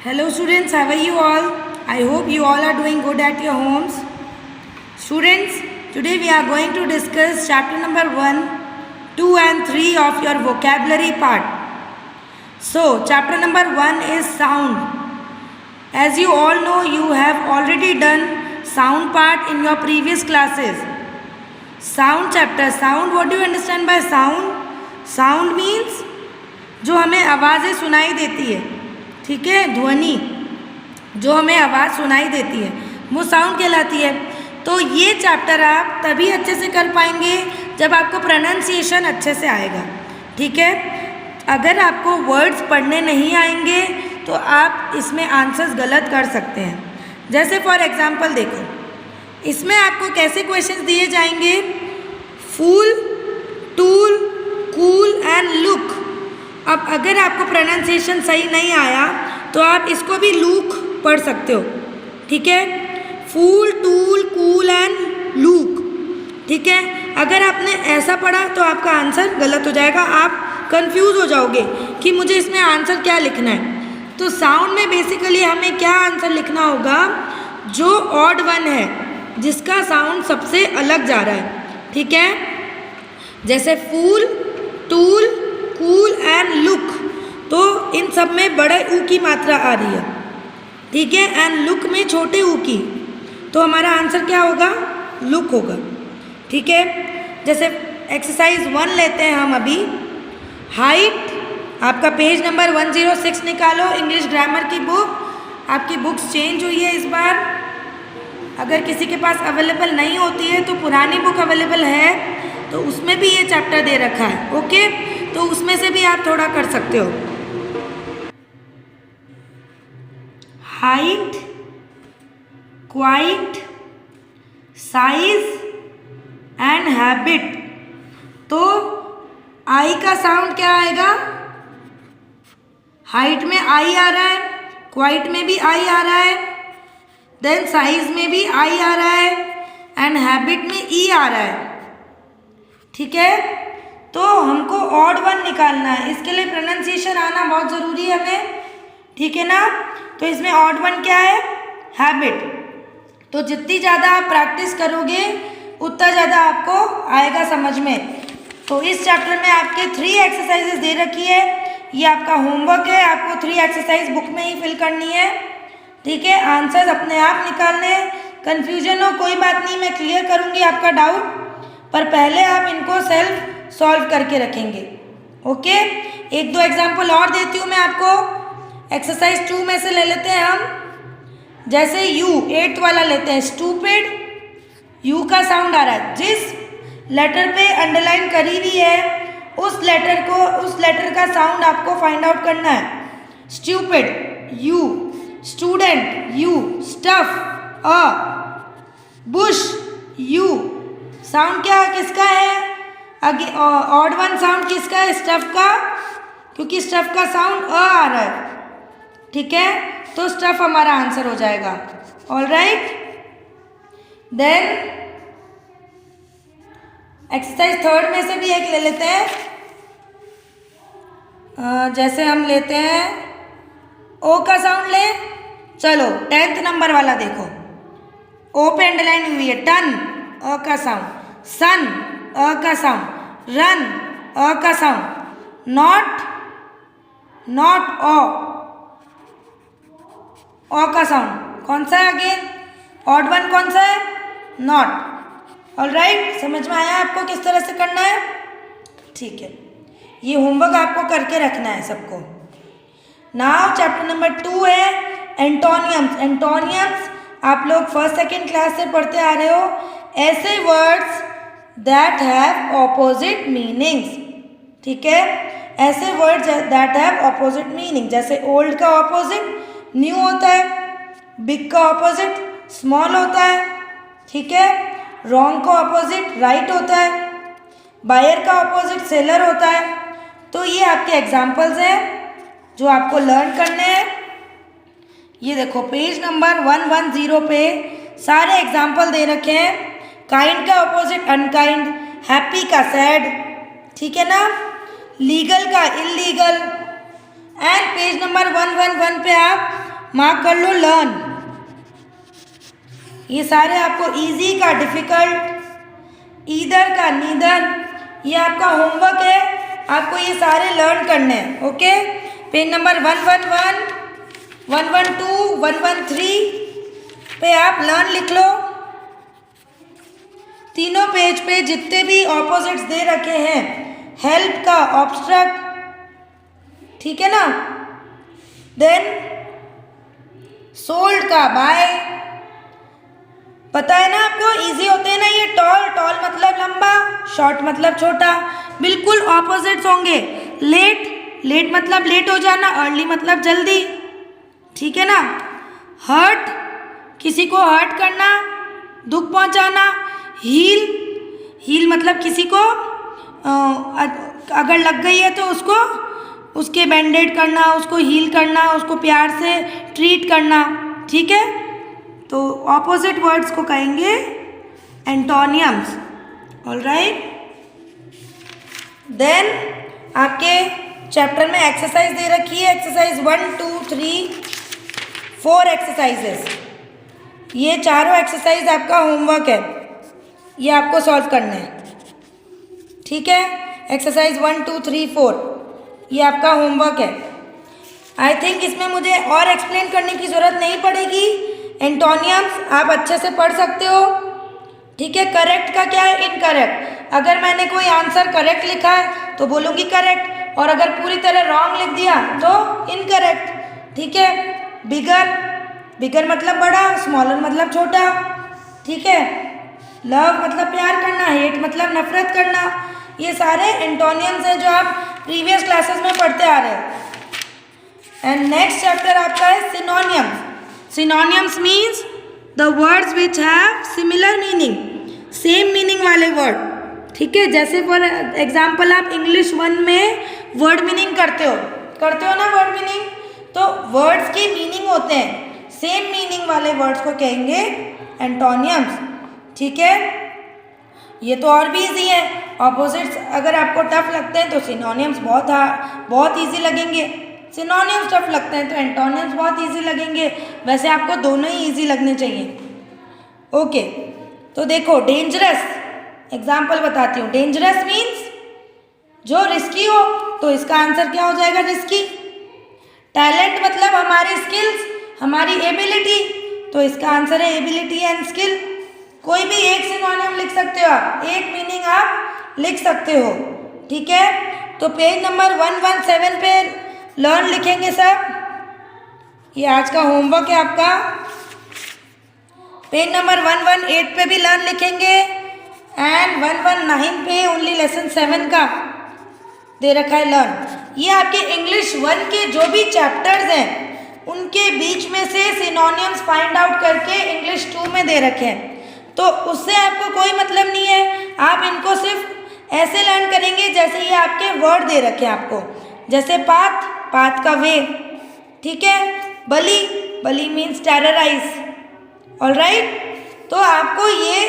Hello students, how are you all? I hope you all are doing good at your homes. Students, today we are going to discuss chapter number 1, 2 and 3 of your vocabulary part. So, chapter number 1 is sound. As you all know, you have already done sound part in your previous classes. Sound chapter. Sound, what do you understand by sound? Sound means जो हमें आवाज़ें सुनाई देती है, ठीक है, ध्वनि जो हमें आवाज़ सुनाई देती है वो साउंड कहलाती है। तो ये चैप्टर आप तभी अच्छे से कर पाएंगे जब आपको प्रोनाउंसिएशन अच्छे से आएगा, ठीक है। अगर आपको वर्ड्स पढ़ने नहीं आएंगे तो आप इसमें आंसर्स गलत कर सकते हैं। जैसे फॉर एग्जांपल देखो, इसमें आपको कैसे क्वेश्चंस दिए जाएंगे, फूल, टूल, कूल एंड लुक। अब अगर आपको प्रोनाउंसिएशन सही नहीं आया तो आप इसको भी लूक पढ़ सकते हो, ठीक है, फूल, टूल, कूल एंड लूक, ठीक है। अगर आपने ऐसा पढ़ा तो आपका आंसर गलत हो जाएगा, आप कंफ्यूज हो जाओगे कि मुझे इसमें आंसर क्या लिखना है। तो साउंड में बेसिकली हमें क्या आंसर लिखना होगा, जो ऑड वन है, जिसका साउंड सबसे अलग जा रहा है, ठीक है। जैसे फूल, टूल, कूल एंड लुक, तो इन सब में बड़े ऊ की मात्रा आ रही है, ठीक है, एंड लुक में छोटे ऊ की, तो हमारा आंसर क्या होगा, लुक होगा, ठीक है। जैसे एक्सरसाइज 1 लेते हैं हम अभी। हाइट, आपका पेज नंबर 106 निकालो, इंग्लिश ग्रामर की बुक। आपकी बुक्स चेंज हुई है इस बार, अगर किसी के पास अवेलेबल नहीं होती है तो पुरानी बुक अवेलेबल है तो उसमें भी ये चैप्टर दे रखा है, ओके, तो उसमें से भी आप थोड़ा कर सकते हो। Height, quite, size and habit. तो आई का साउंड क्या आएगा, हाइट में आई आ रहा है, क्वाइट में भी आई आ रहा है, देन साइज में भी आई आ रहा है एंड हैबिट में ई आ रहा है, ठीक है। तो हमको ऑड वन निकालना है, इसके लिए प्रोनाउंसिएशन आना बहुत ज़रूरी है हमें, ठीक है ना। तो इसमें ऑड वन क्या है, हैबिट। तो जितनी ज़्यादा आप प्रैक्टिस करोगे उतना ज़्यादा आपको आएगा समझ में। तो इस चैप्टर में आपके 3 एक्सरसाइजेज दे रखी है, ये आपका होमवर्क है, आपको 3 एक्सरसाइज बुक में ही फिल करनी है, ठीक है। आंसर्स अपने आप निकालने हैं, कन्फ्यूजन हो कोई बात नहीं, मैं क्लियर करूँगी आपका डाउट, पर पहले आप इनको सेल्फ सॉल्व करके रखेंगे, ओके। 1-2 एग्जाम्पल और देती हूँ मैं आपको। एक्सरसाइज 2 में से ले लेते हैं हम, जैसे यू 8th वाला लेते हैं, स्टूपिड, यू का साउंड आ रहा है, जिस लेटर पे अंडरलाइन करी हुई है उस लेटर का साउंड आपको फाइंड आउट करना है। Stupid you, student you, stuff a, Bush you. Sound क्या किसका है, ऑड वन साउंड किसका है, स्टफ का, क्योंकि स्टफ का साउंड अ आ रहा है, ठीक है, तो स्टफ हमारा आंसर हो जाएगा। All right, then exercise 3rd में से भी एक ले लेते हैं। जैसे हम लेते हैं ओ का साउंड ले, चलो 10th नंबर वाला देखो, ओ पे अंडरलाइन हुई है, टन अ का साउंड, सन अ का साउंड, रन अ का साउंड, नॉट ओ का साउंड कौन सा है, अगेन ऑड वन कौन सा है, नॉट। ऑल राइट, समझ में आया आपको किस तरह से करना है, ठीक है। ये होमवर्क आपको करके रखना है सबको। नाउ चैप्टर नंबर 2 है एंटोनियम्स। एंटोनियम्स आप लोग 1st-2nd क्लास से पढ़ते आ रहे हो, ऐसे words that have opposite meanings, ठीक है, ऐसे words that have opposite meaning. जैसे ओल्ड का ऑपोजिट न्यू होता है, बिग का ऑपोजिट स्मॉल होता है, ठीक है, रॉन्ग का ऑपोजिट राइट होता है, बायर का ऑपोजिट सेलर होता है। तो ये आपके एग्जाम्पल्स हैं जो आपको लर्न करने हैं। ये देखो पेज नंबर 110 पे सारे एग्जाम्पल दे रखे हैं। काइंड का ऑपोजिट अनकाइंड, हैप्पी का सैड, ठीक है ना, लीगल का इलीगल, एंड पेज नंबर 111 पे आप मार्क कर लो लर्न। ये सारे आपको इजी का, डिफिकल्ट, ईदर का, नीदर, ये आपका होमवर्क है, आपको ये सारे लर्न करने हैं। ओके, पेज नंबर 111, 112, 113 पे आप लर्न लिख लो। तीनों पेज पे जितने भी ऑपोजिट्स दे रखे हैं, हेल्प का ऑब्स्ट्रक्ट, ठीक है ना, देन सोल्ड का बाय, पता है ना आपको, इजी होते हैं ना ये। टॉल, टॉल मतलब लंबा, शॉर्ट मतलब छोटा, बिल्कुल ऑपोजिट्स होंगे। लेट, लेट मतलब लेट हो जाना, अर्ली मतलब जल्दी, ठीक है ना। हर्ट, किसी को हर्ट करना, दुख पहुंचाना। हील, हील मतलब किसी को अगर लग गई है तो उसको, उसके बैंडेड करना, उसको हील करना, उसको प्यार से ट्रीट करना, ठीक है। तो ऑपोजिट वर्ड्स को कहेंगे एंटोनियम्स। ऑलराइट, देन आपके चैप्टर में एक्सरसाइज दे रखी है, एक्सरसाइज 1, 2, 3, 4 एक्सरसाइजेस। ये चारों एक्सरसाइज आपका होमवर्क है, ये आपको सॉल्व करना है, ठीक है। एक्सरसाइज 1, 2, 3, 4 ये आपका होमवर्क है। आई थिंक इसमें मुझे और एक्सप्लेन करने की ज़रूरत नहीं पड़ेगी। एंटोनियम्स आप अच्छे से पढ़ सकते हो, ठीक है। करेक्ट का क्या है, इनकरेक्ट। अगर मैंने कोई आंसर करेक्ट लिखा है तो बोलूँगी करेक्ट, और अगर पूरी तरह रॉन्ग लिख दिया तो इनकरेक्ट, ठीक है। बिगर, बिगर मतलब बड़ा, स्मॉलर मतलब छोटा, ठीक है। लव मतलब प्यार करना, हेट मतलब नफरत करना। ये सारे एंटोनियम्स हैं जो आप प्रीवियस क्लासेस में पढ़ते आ रहे हैं। एंड नेक्स्ट चैप्टर आपका है synonyms. Synonyms means the words which have similar meaning, same meaning वाले वर्ड, ठीक है। जैसे फॉर एग्जाम्पल आप इंग्लिश 1 में वर्ड मीनिंग करते हो ना वर्ड मीनिंग, तो वर्ड्स की मीनिंग होते हैं, सेम मीनिंग वाले वर्ड्स को कहेंगे एंटोनियम्स, ठीक है। ये तो और भी इजी है। ऑपोजिट्स अगर आपको टफ लगते हैं तो सिनोनियम्स बहुत इजी लगेंगे, सिनोनियम्स टफ लगते हैं तो एंटोनियम्स बहुत इजी लगेंगे। वैसे आपको दोनों ही इजी लगने चाहिए। ओके, तो देखो डेंजरस, एग्जाम्पल बताती हूँ। डेंजरस मीन्स जो रिस्की हो, तो इसका आंसर क्या हो जाएगा, रिस्की। टैलेंट मतलब हमारी स्किल्स, हमारी एबिलिटी, तो इसका आंसर है एबिलिटी एंड स्किल। कोई भी एक सिनोनियम लिख सकते हो आप, एक मीनिंग आप लिख सकते हो, ठीक है। तो पेज नंबर 117 पे लर्न लिखेंगे सब, ये आज का होमवर्क है आपका। पेज नंबर 118 पे भी लर्न लिखेंगे, एंड 119 पे ओनली लेसन 7 का दे रखा है लर्न। ये आपके इंग्लिश 1 के जो भी चैप्टर्स हैं उनके बीच में से सिनोनियम्स फाइंड आउट करके इंग्लिश 2 में दे रखे हैं, तो उससे आपको कोई मतलब नहीं है। आप इनको सिर्फ ऐसे लर्न करेंगे जैसे ये आपके वर्ड दे रखे हैं आपको, जैसे पाथ, पाथ का वे, ठीक है। बली, बली मीन्स टेरराइज, ऑलराइट। तो आपको ये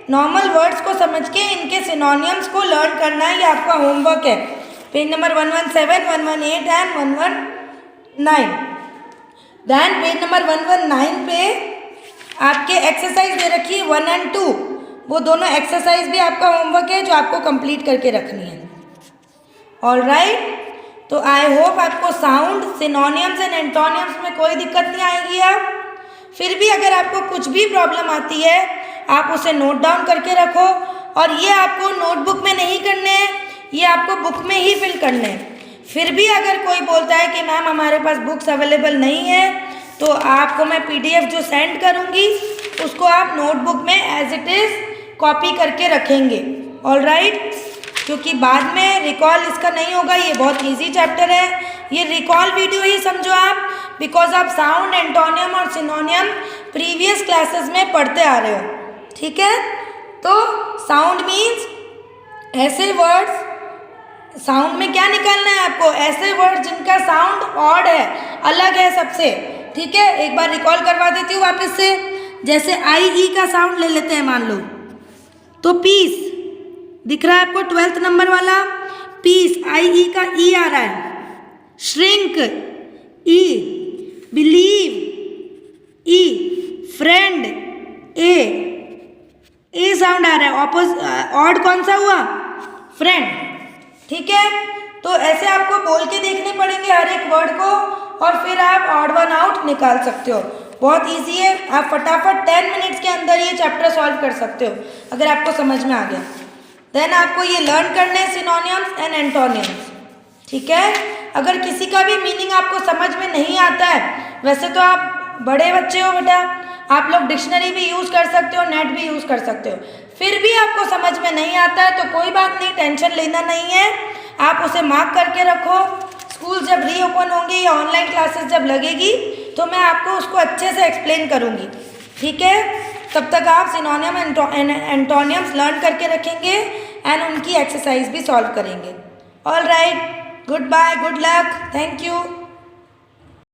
नॉर्मल वर्ड्स को समझ के इनके सिनोनियम्स को लर्न करना है, ये आपका होमवर्क है। Page number 117, 118 and 119। Then page number 119 पे आपके एक्सरसाइज दे रखी है 1 और 2, वो दोनों एक्सरसाइज भी आपका होमवर्क है जो आपको कंप्लीट करके रखनी है। ऑलराइट, तो आई होप आपको साउंड, सिनोनियम्स एंड एंटोनियम्स में कोई दिक्कत नहीं आएगी। आप फिर भी अगर आपको कुछ भी प्रॉब्लम आती है आप उसे नोट डाउन करके रखो, और ये आपको नोटबुक में नहीं करने हैं, ये आपको बुक में ही फिल करने हैं। फिर भी अगर कोई बोलता है कि मैम हमारे पास बुक्स अवेलेबल नहीं है, तो आपको मैं PDF जो सेंड करूँगी उसको आप नोटबुक में एज इट इज़ कॉपी करके रखेंगे, ऑलराइट। क्योंकि बाद में रिकॉल इसका नहीं होगा, ये बहुत इजी चैप्टर है, ये रिकॉल वीडियो ही समझो आप, बिकॉज आप साउंड, एंटोनियम और सिनोनियम प्रीवियस क्लासेस में पढ़ते आ रहे हो, ठीक है। तो साउंड मीन्स ऐसे वर्ड्स, साउंड में क्या निकालना है आपको, ऐसे वर्ड जिनका साउंड ऑड है, अलग है सबसे, ठीक है। एक बार रिकॉल करवा देती हूँ वापस से। जैसे IE का साउंड ले लेते हैं, मान लो तो पीस दिख रहा है आपको 12th नंबर वाला, पीस IE का E आ रहा है। श्रिंक E, बिलीव ऑड कौन सा हुआ? फ्रेंड। ठीक है, तो ऐसे आपको बोल के देखने पड़ेंगे हर एक वर्ड को और फिर आप ऑड वन आउट निकाल सकते हो। बहुत इजी है, आप फटाफट 10 मिनट्स के अंदर ये चैप्टर सॉल्व कर सकते हो अगर आपको समझ में आ गया। देन आपको ये लर्न करने हैं सिनोनिम्स एंड एंटोनिम्स। ठीक है, अगर किसी का भी मीनिंग आपको समझ में नहीं आता है, वैसे तो आप बड़े बच्चे हो बेटा, आप लोग डिक्शनरी भी यूज़ कर सकते हो, नेट भी यूज़ कर सकते हो, फिर भी आपको समझ में नहीं आता है तो कोई बात नहीं, टेंशन लेना नहीं है, आप उसे मार्क करके रखो। स्कूल जब रीओपन होंगे या ऑनलाइन क्लासेस जब लगेगी तो मैं आपको उसको अच्छे से एक्सप्लेन करूँगी। ठीक है, तब तक आप सिनोनिम एंटोनियम्स लर्न करके रखेंगे एंड उनकी एक्सरसाइज भी सॉल्व करेंगे। All right, good bye, good luck, thank you.